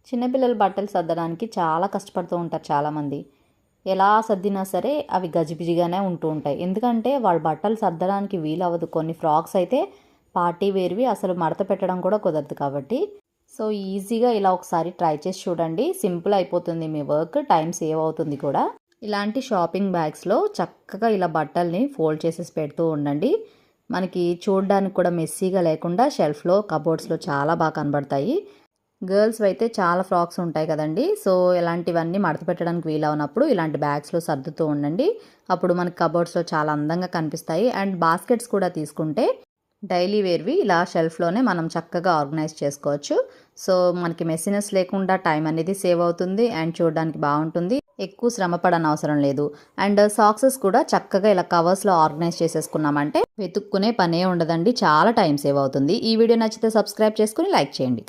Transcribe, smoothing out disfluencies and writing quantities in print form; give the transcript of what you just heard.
చిన్నపిల్లల బట్టలు సర్దడానికి చాలా కష్టపడుతూ ఉంటారు చాలామంది. ఎలా సర్దినా సరే అవి గజిబిజిగానే ఉంటూ ఉంటాయి. ఎందుకంటే వాళ్ళ బట్టలు సర్దడానికి వీలవ్వదు. కొన్ని ఫ్రాక్స్ అయితే పార్టీ వేర్వి అసలు మడత పెట్టడం కూడా కుదరదు కాబట్టి. సో ఈజీగా ఇలా ఒకసారి ట్రై చేసి చూడండి. సింపుల్ అయిపోతుంది మీ వర్క్, టైం సేవ్ అవుతుంది కూడా. ఇలాంటి షాపింగ్ బ్యాగ్స్లో చక్కగా ఇలా బట్టల్ని ఫోల్డ్ చేసేసి పెడుతూ ఉండండి. మనకి చూడడానికి కూడా మెస్సీగా లేకుండా షెల్ఫ్లో, కబోర్డ్స్లో చాలా బాగా కనబడతాయి. గర్ల్స్ అయితే చాలా ఫ్రాక్స్ ఉంటాయి కదండి. సో ఇలాంటివన్నీ మడత పెట్టడానికి వీలవునప్పుడు ఇలాంటి బ్యాగ్స్లో సర్దుతూ ఉండండి. అప్పుడు మనకి కబోర్డ్స్లో చాలా అందంగా కనిపిస్తాయి. అండ్ బాస్కెట్స్ కూడా తీసుకుంటే డైలీ వేర్వి ఇలా షెల్ఫ్లోనే మనం చక్కగా ఆర్గనైజ్ చేసుకోవచ్చు. సో మనకి మెస్సీనెస్ లేకుండా టైం అనేది సేవ్ అవుతుంది అండ్ చూడడానికి బాగుంటుంది. ఎక్కువ శ్రమ పడని అవసరం లేదు. అండ్ సాక్సెస్ కూడా చక్కగా ఇలా కవర్స్లో ఆర్గనైజ్ చేసేసుకున్నామంటే వెతుక్కునే పనే ఉండదండి. చాలా టైం సేవ్ అవుతుంది. ఈ వీడియో నచ్చితే సబ్స్క్రైబ్ చేసుకుని లైక్ చేయండి.